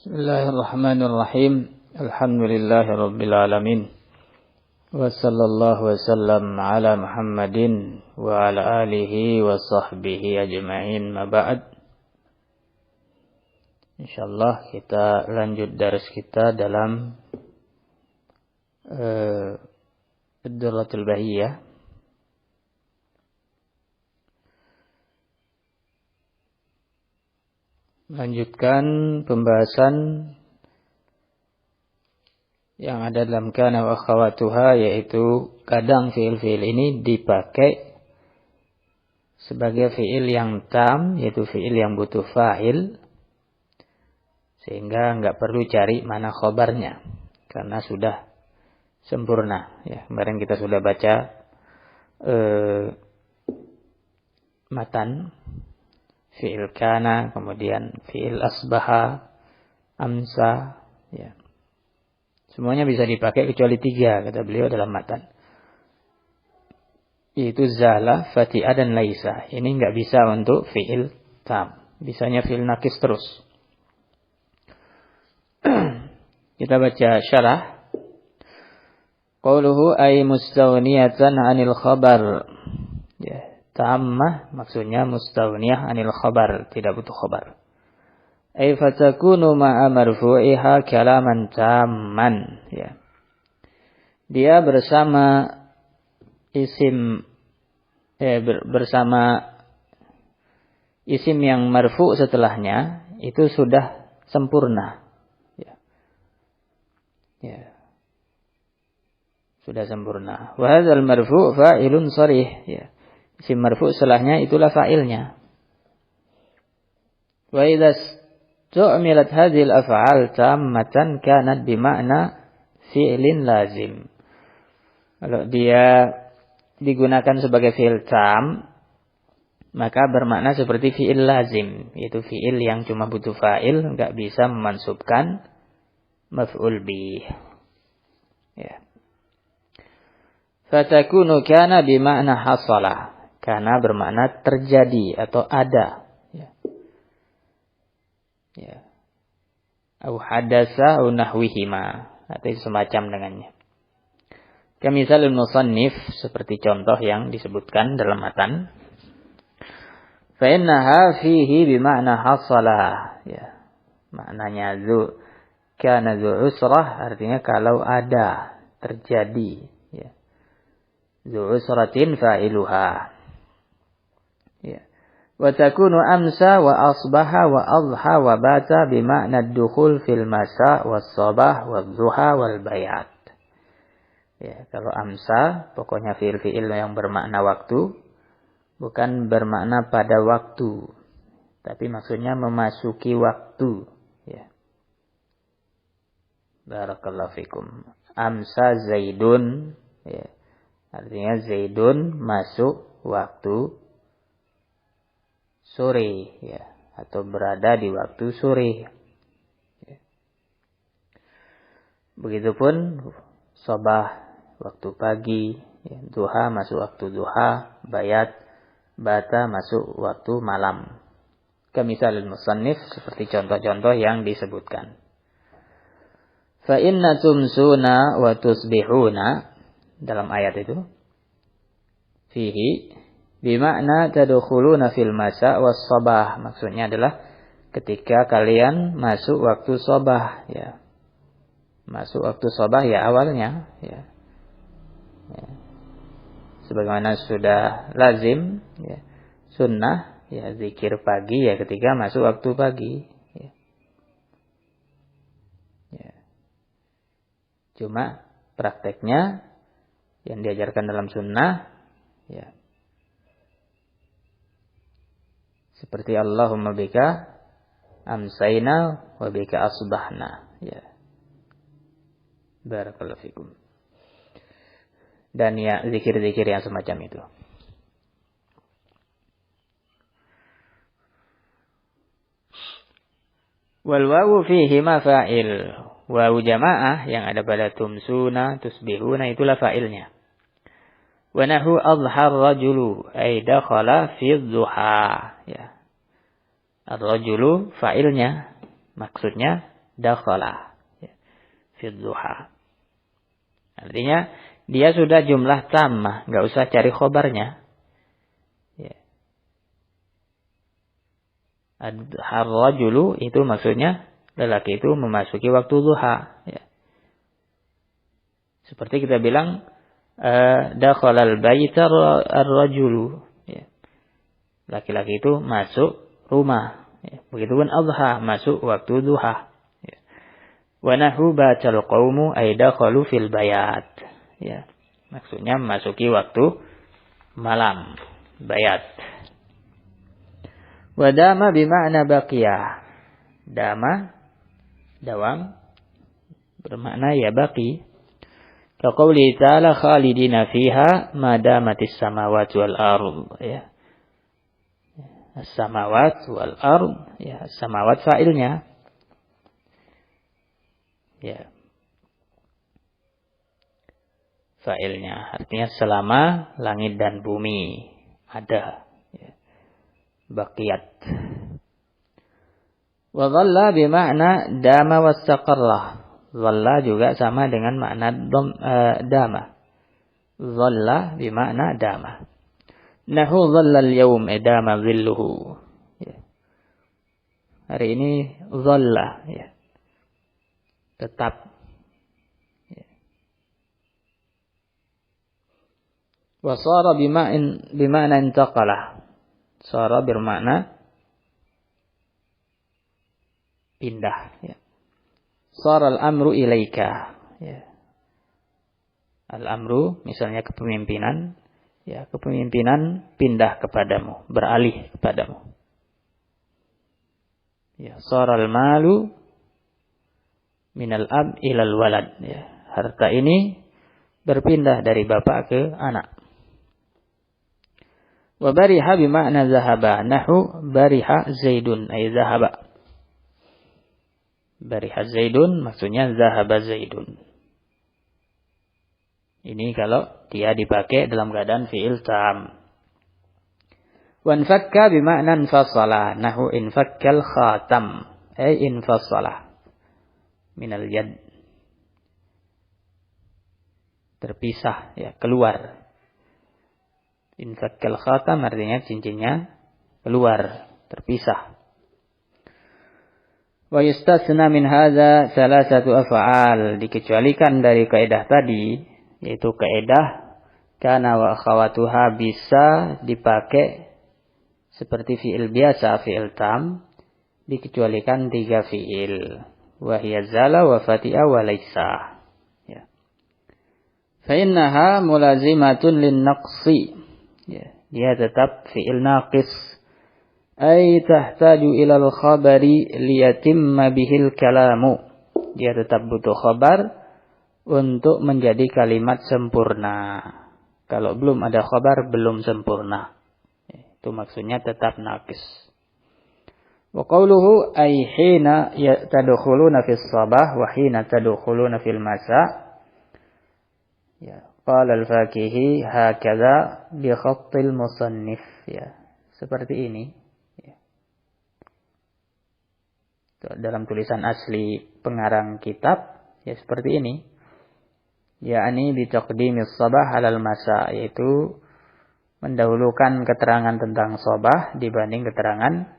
Bismillahirrahmanirrahim. Alhamdulillahirabbil alamin. Wa sallallahu wasallam ala Muhammadin wa ala alihi wa sahbihi ajma'in. Ma ba'd. Insyaallah kita lanjut dars kita dalam Ad-Durratul Bahiyah. Melanjutkan pembahasan yang ada dalam kana wa akhawatuha, yaitu kadang fiil-fiil ini dipakai sebagai fiil yang tam, yaitu fiil yang butuh fa'il, sehingga enggak perlu cari mana khobarnya karena sudah sempurna. Ya, kemarin kita sudah baca matan fi'il kana, kemudian fi'il asbaha, amsa, ya. Semuanya bisa dipakai kecuali 3, kata beliau dalam matan. Yaitu zala, fati'a, dan laisa. Ini enggak bisa untuk fi'il tam. Bisanya fi'il nakis terus. Kita baca syarah. Qauluhu ay mustaghniyatan 'anil khabar. Ya. Tammah maksudnya mustawniyah anil khabar, tidak butuh khabar. Ay fatakunu ma'a marfu'iha kalaman tamman, ya. Dia bersama isim bersama isim yang marfu' setelahnya itu sudah sempurna. Ya. Ya. Sudah sempurna. Wa hadzal marfu' fa'ilun sharih, ya. Isim marfu' setelahnya itulah fa'ilnya. Wa idza tu'milat hadhil af'al tammatan kanat bima'na fi'lin lazim. Kalau dia digunakan sebagai fi'il tam, maka bermakna seperti fi'il lazim, yaitu fi'il yang cuma butuh fa'il, enggak bisa memansubkan maf'ul bih. Ya. Fatakunu kana bima'na hasala. Karena bermakna terjadi atau ada. Ya. Ya. Au hadasa au nahwihima. Atau semacam dengannya. Kamisalul musannif, seperti contoh yang disebutkan dalam matan. Fa innaha fihi bima'na hasalah. Ya. Maknanya kana zu usrah, artinya kalau ada, terjadi. Ya. Zu usratin fa'iluha. Ya. Wa takunu amsa wa asbaha wa adha wa bata bima'na ad-dukhul fil masa was sabah wal duha wal bayat. Ya, kalau amsa pokoknya fiil-fiil yang bermakna waktu, bukan bermakna pada waktu, tapi maksudnya memasuki waktu, ya. Barakallahu fikum. Amsa Zaidun, ya. Artinya Zaidun masuk waktu sore, ya, atau berada di waktu sore. Ya. Begitupun sabah waktu pagi, ya, duha masuk waktu duha, bayat, bata masuk waktu malam. Kamisalul musannif, seperti contoh-contoh yang disebutkan. Fa inna tumsuna wa tusbihuna, dalam ayat itu fihi bima'na tadkhuluna fil masa was sabah, maksudnya adalah ketika kalian masuk waktu sabah, ya. Masuk waktu sabah ya awalnya, ya. Ya. Sebagaimana sudah lazim, ya. Sunnah, ya, zikir pagi ya ketika masuk waktu pagi, ya. Ya. Cuma prakteknya yang diajarkan dalam sunnah, ya, seperti Allahumma bika amsayna wa bika asbahna, ya. Barakallahu fikum. Dan ya zikir-zikir yang semacam itu. Wal wawu fihi ma fa'il. Wawu jamaah yang ada pada tumsuna, tusbihuna itulah fa'ilnya. Wa nahu adhhar rajulu ay dakhala fi dhuha, ya. Ar-rajulu fa'ilnya, maksudnya dakhala ya, fi duha. Artinya dia sudah jumlah tammah, enggak usah cari khobarnya. Ya. Ar-rajulu itu maksudnya lelaki itu memasuki waktu duha. Ya. Seperti kita bilang dakhalal baita ar-rajulu. Ya. Laki-laki itu masuk rumah. Ya. Begitupun adha, masuk waktu duha. Ya. Wa nahu batal qaumu ay dakhalu fil bayat. Ya. Maksudnya memasuki waktu malam, bayat. Wa dama bima'na baqiyah. Dawam bermakna ya baqi. Kaqouli ta'ala khalidina fiha ma damatis samawati wal ardh ya. As-samawat wal ardh ya, samawat fa'ilnya. Ya. Fa'ilnya artinya selama langit dan bumi ada. Ya. Baqiyat. Wa dhalla bima'na dama wastaqarra. Dhalla juga sama dengan makna dama. Dhalla bima'na dama. Nahu dhalla al-yawm dama dhilluhu. Ya. Hari ini dhalla ya. Tetap. Ya. Wa shara bima'na intaqala. Shara bermakna pindah ya. Sharal amru ilaika ya. Al-amru misalnya kepemimpinan ya, kepemimpinan pindah kepadamu, beralih kepadamu. Ya, sharal malu minal ab ilal walad ya. Harta ini berpindah dari bapak ke anak. Wa bariha bima'na zahaba, nahu bariha Zaidun ay zahaba. Bariha Zaidun maksudnya zahaba Zaidun. Ini kalau dia dipakai dalam keadaan fi'il tam. Wa infakka bima'na infasala, nahu infakkal khatam ay infasala minal yad. Terpisah ya, keluar. Infakkal khatam artinya cincinnya keluar, terpisah. Wa yustasna min hadza salasatu af'al, dikecualikan dari kaidah tadi, yaitu kaidah kana wa akhawatuha bisa dipakai seperti fi'il biasa, fi'il tam, dikecualikan 3 fi'il. Wa hiya zala wa fati'a wa laisa. Ya. Fa innaha mulazimatun lin naqsi. Ya, dia tetap fi'il naqis. Ay tahtaju ilal khabari liyatimma bihil kalamu. Dia tetap butuh khabar untuk menjadi kalimat sempurna. Kalau belum ada khabar, belum sempurna. Itu maksudnya tetap naqis. Wa qawluhu ay hina tadkhuluna fis sabah wa hina tadkhuluna fil masa. Ya. Qala al-Fakihi hakadha bi khattil musannif ya. Seperti ini ya. Dalam tulisan asli pengarang kitab ya seperti ini. Yakni bi taqdimis sabah 'alal masa, yaitu mendahulukan keterangan tentang sabah dibanding keterangan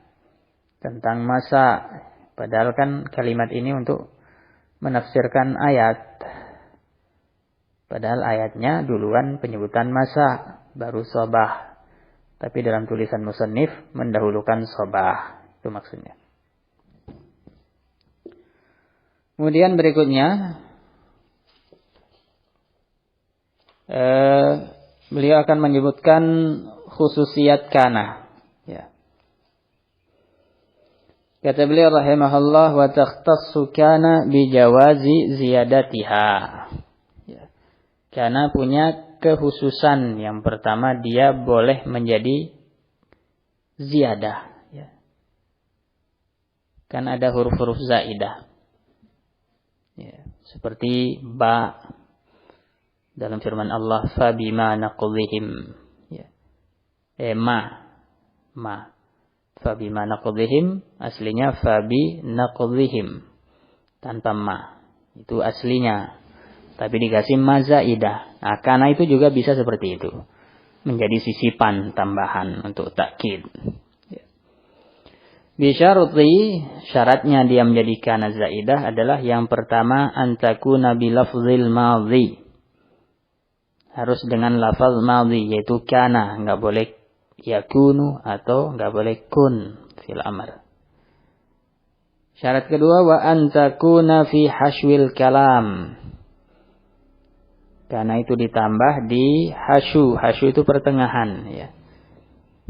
tentang masa. Padahal kan kalimat ini untuk menafsirkan ayat. Padahal ayatnya duluan penyebutan masa, baru sabah. Tapi dalam tulisan musannif mendahulukan sabah. Itu maksudnya. Kemudian berikutnya, beliau akan menyebutkan khususiyat kana. Ya. Kata beliau rahimahullah, wa takhtassu kana bijawazi ziyadatiha. Karena punya kekhususan. Yang pertama, dia boleh menjadi ziyadah. Ya. Kan ada huruf-huruf zaidah. Ya. Seperti ba. Dalam firman Allah, fabima naqdhihim. Ya. Ma. Fabima naqdhihim. Aslinya fabi naqdhihim. tanpa ma. Itu aslinya. Tapi dikasih ma zaidah. Nah, kana itu juga bisa seperti itu. Menjadi sisipan tambahan untuk takkid. Bisyarti, syaratnya dia menjadi kana zaidah adalah yang pertama antakuna bilafzil madhi. Harus dengan lafaz madhi yaitu kana, enggak boleh yakunu atau enggak boleh kun fil amr. Syarat kedua wa antakuna fi hashwil kalam. Kana itu ditambah di hasyu. Hasyu itu pertengahan ya.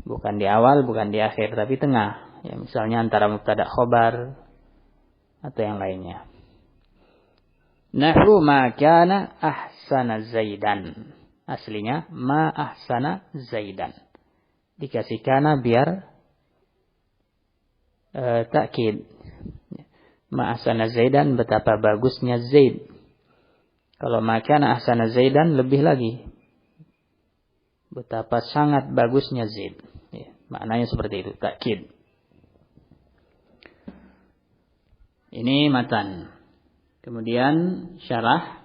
Bukan di awal, bukan di akhir, tapi tengah. Ya, misalnya antara mubtada khobar atau yang lainnya. Nahwu ma kana ahsana zaidan. Aslinya ma ahsana zaidan. Dikasih kana biar takkid. Ma ahsana zaidan, betapa bagusnya Zaid. Kalau ma kana ahsana zaidan lebih lagi. Betapa sangat bagusnya Zaid. Ya, maknanya seperti itu, takkid. Ini matan. Kemudian syarah.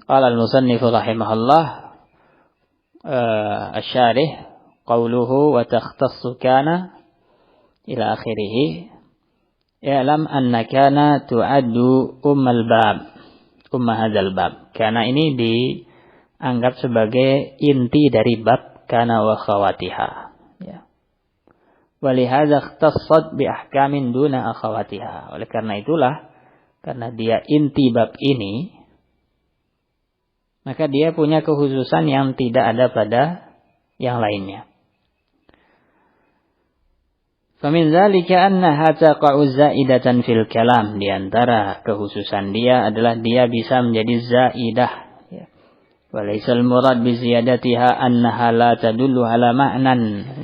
Qala al-musannif rahimahullah asy-syarih qauluhu wa takhtassu kana ila akhirih. I'lam anna kana tu'addu ummal bab. Umma hadzal bab. Kana ini dianggap sebagai inti dari bab kana wa khawatiha. Walihadza ikhtassat bi ahkamin duna akhawatiha. Oleh karena itulah, karena dia inti bab ini, maka dia punya kekhususan yang tidak ada pada yang lainnya. Famin dzalika annaha taqa'u zaidatan fil kalam. Di antara kekhususan dia adalah dia bisa menjadi zaidah. Walaisal murad bi ziyadatiha annaha la tadullu ala ma'nan.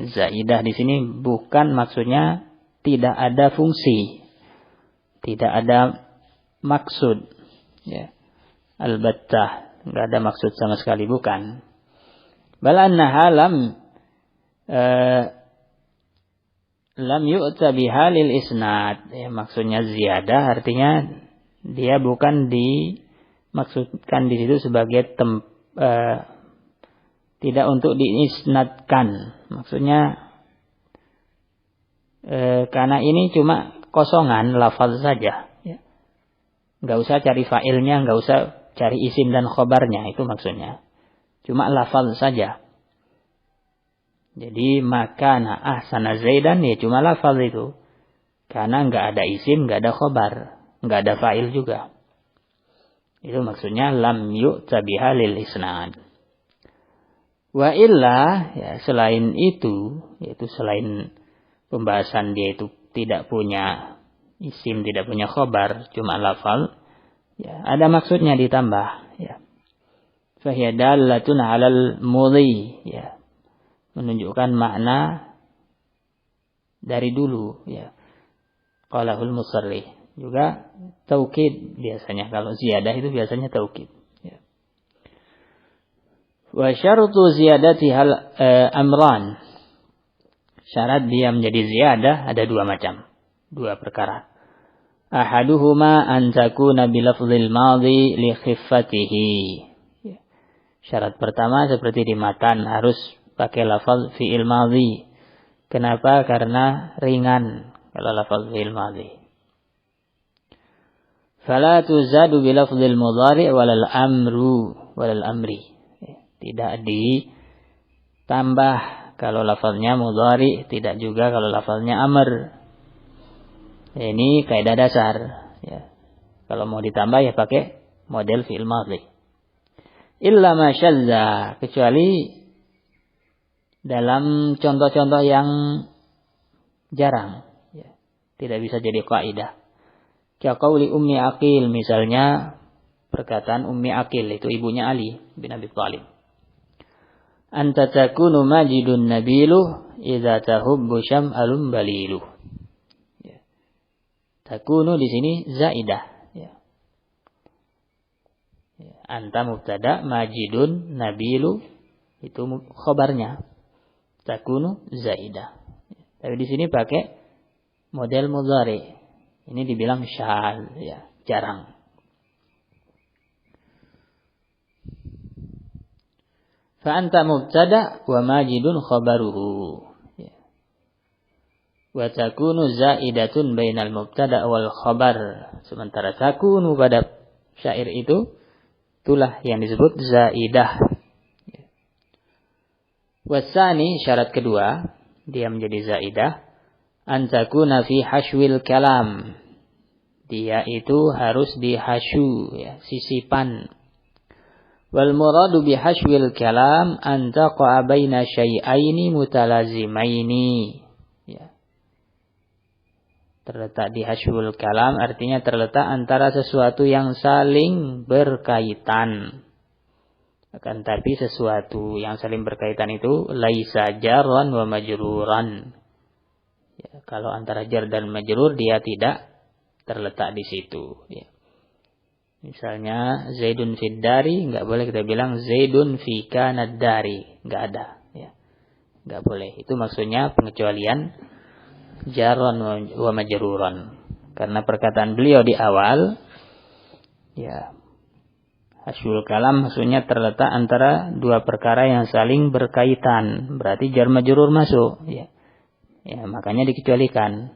Zaidah di sini bukan maksudnya tidak ada fungsi, tidak ada maksud. Ya. Albattah, enggak ada maksud sama sekali, bukan. Bal annaha lam yu'ta bihalil isnad. Ya, maksudnya ziyadah artinya dia bukan dimaksudkan di situ sebagai tidak untuk diisnadkan. Maksudnya karena ini cuma kosongan lafaz saja. Ya. Nggak usah cari fa'ilnya, nggak usah cari isim dan khobarnya, itu maksudnya. Cuma lafaz saja. Jadi makana ahsana zaidan ya cuma lafaz itu. Karena nggak ada isim, nggak ada khobar, nggak ada fa'il juga. Itu maksudnya lam yu'ta biha lil isnad. Wa illa, ya, selain itu, yaitu selain pembahasan dia itu tidak punya isim, tidak punya khobar, cuma lafal, ya, ada maksudnya ditambah, ya. Fahiya dallatun 'alal mudhi, ya. Menunjukkan makna dari dulu, ya. Qalahul musarrih. Juga taukid biasanya. Kalau ziyadah itu biasanya taukid. Ya. Wa syartu ziyadatiha amran. Syarat dia menjadi ziyadah ada dua macam. Dua perkara. Ahaduhuma an takuna bilafzil madhi li khiffatihi. Ya. Syarat pertama seperti di matan harus pakai lafaz fi'il madhi. Kenapa? Karena ringan kalau lafaz fi'il madhi. Fala tuzadu bilafzil mudhari' walal amri. Tidak ditambah kalau lafaznya mudhari', tidak juga kalau lafaznya amr. Ini kaidah dasar, ya. Kalau mau ditambah ya pakai model fi'il madhi. Illa ma syadza, kecuali dalam contoh-contoh yang jarang, ya. Tidak bisa jadi kaidah. Kaqauli Ummi Aqil, misalnya perkataan Ummi Aqil, itu ibunya Ali bin Abi Thalib. Anta takunu majidun nabilu idza tahubbu syam'alun balilu. Ya. Takunu di sini zaidah, ya. Ya. Anta mubtada, majidun nabilu itu khabarnya. Takunu zaidah. Ya. Tapi di sini pakai model mudhari. Ini dibilang syadz, ya, jarang. Fa anta mubtada wa majidun khabaruhu. Ya. Wa takunu zaidatun bainal mubtada wal khabar. Sementara takunu pada syair itulah yang disebut zaidah. Ya. Wasani, syarat kedua, dia menjadi zaidah, an takuna fi hashwil kalam. Dia itu harus dihasyu, ya, sisipan. Wal muradu bi hashwil kalam an taqa baina syai'aini mutalazimaini. Ya. Terletak di hashwil kalam artinya terletak antara sesuatu yang saling berkaitan. Akan tapi sesuatu yang saling berkaitan itu laisa jarran wa majruran. Ya, kalau antara jar dan majrur dia tidak terletak di situ. Ya. Misalnya Zaidun fid dari, nggak boleh kita bilang Zaidun fi kanad dari, nggak ada. Ya. Nggak boleh. Itu maksudnya pengecualian jarran wa majruran. Karena perkataan beliau di awal, ya, hasyul kalam maksudnya terletak antara dua perkara yang saling berkaitan. Berarti jar majrur masuk. Ya. Ya, makanya dikecualikan.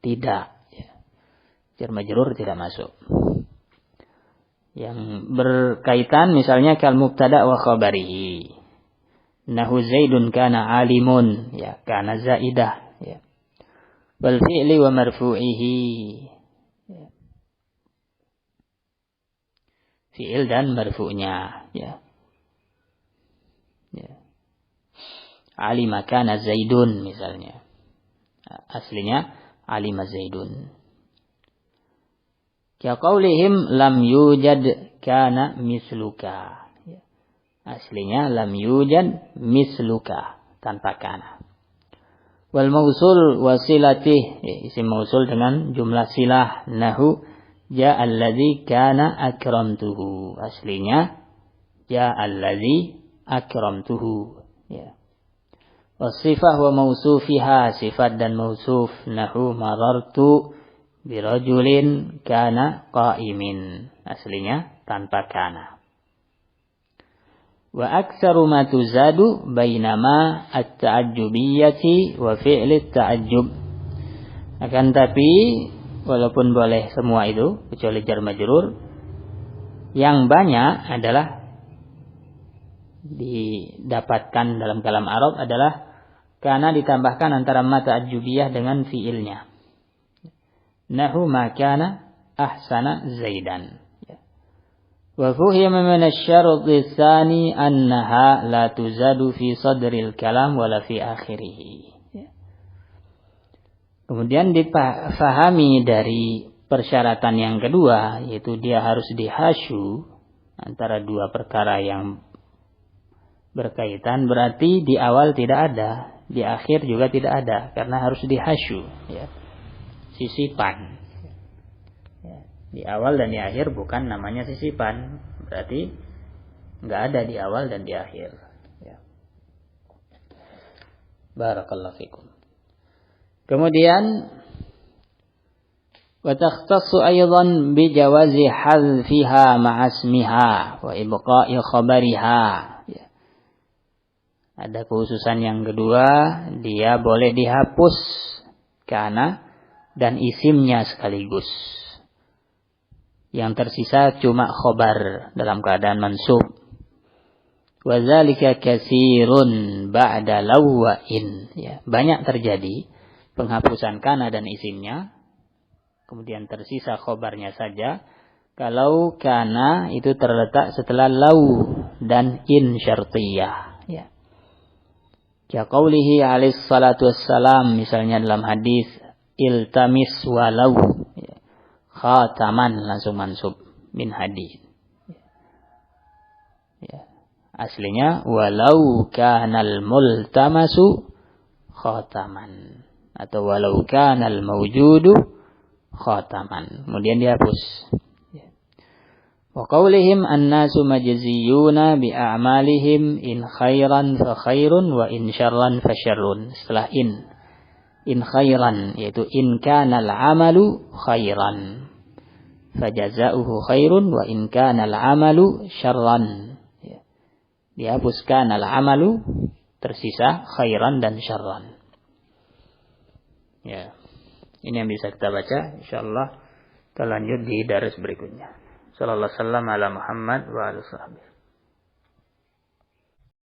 Tidak. Ya. Jar majrur tidak masuk. Yang berkaitan misalnya kal mubtada wa khabarihi. Nahu Zaidun kana alimun, ya, kana zaidah, ya. Wal fi'li wa marfu'ihi. Ya. Fi'il dan marfu'nya, ya. Ya. Alima kana Zaidun misalnya. Aslinya alima Zaidun. Ya qaulihim lam yujad kana misluka. Ya. Aslinya lam yujad misluka tanpa kana. Wal mausul wasilatih, ya, isim mausul dengan jumlah silah nahu ja'alladzi kana akramtuhu. Aslinya ja'alladzi akramtuhu, ya. Wasifah wa mausufiha, sifat dan mausuf nahu marartu birajulin kana qa'imin. Aslinya tanpa kana. Wa aktsaru ma tuzadu bainama at-ta'ajjubiyyati wa fi'li at-ta'ajjub. Akan tapi walaupun boleh semua itu kecuali jar majrur, yang banyak adalah didapatkan dalam kalam Arab adalah kana ditambahkan antara ma ta'ajjubiyah dengan fi'ilnya. Nahu ma kana ahsana Zaidan. Wa fuhima min asy-syarti tsani annaha la tuzadu fi sadril kalam wala fi akhirih. Kemudian dipahami dari persyaratan yang kedua, yaitu dia harus dihasyu antara dua perkara yang berkaitan, berarti di awal tidak ada, di akhir juga tidak ada, karena harus dihasyu, ya. Sisipan. Di awal dan di akhir bukan namanya sisipan. Berarti nggak ada di awal dan di akhir. Ya. Barakallahu fikum. Kemudian wa takhtassu aidan bi jawazi hadfiha ma'a ismiha wa ibqa'i khabariha. Ya. Ada khususan yang kedua, dia boleh dihapus kana dan isimnya sekaligus. Yang tersisa cuma khobar dalam keadaan mansub. Wa dzalika katsirun ba'da law wa in. Ya, banyak terjadi penghapusan kana dan isimnya, kemudian tersisa khobarnya saja. Kalau kana itu terletak setelah law dan in syartiyah. Ya. Ya qaulihi alaihi salatu wassalam, misalnya dalam hadis iltamis walau. Ya. Khataman langsung mansub min hadid. Ya. Aslinya walau kanal multamasu khataman atau walau kanal mawjudu khataman. Kemudian dihapus. Ya. Wa qaulihim annasu majziyuna bi a'malihim in khairan fa khairun wa in syarran fa syarrun. Setelah in in khairan, yaitu in kana al-amalu khairan fajazauhu khairun, wa in kana al-amalu syarran, ya. Dihapuskan al-amalu, tersisa khairan dan syarran. Ya. Ini yang bisa kita baca. Insyaallah kita lanjut di daras berikutnya. Sallallahu alaihi wasallam ala Muhammad wa alihi wasallam.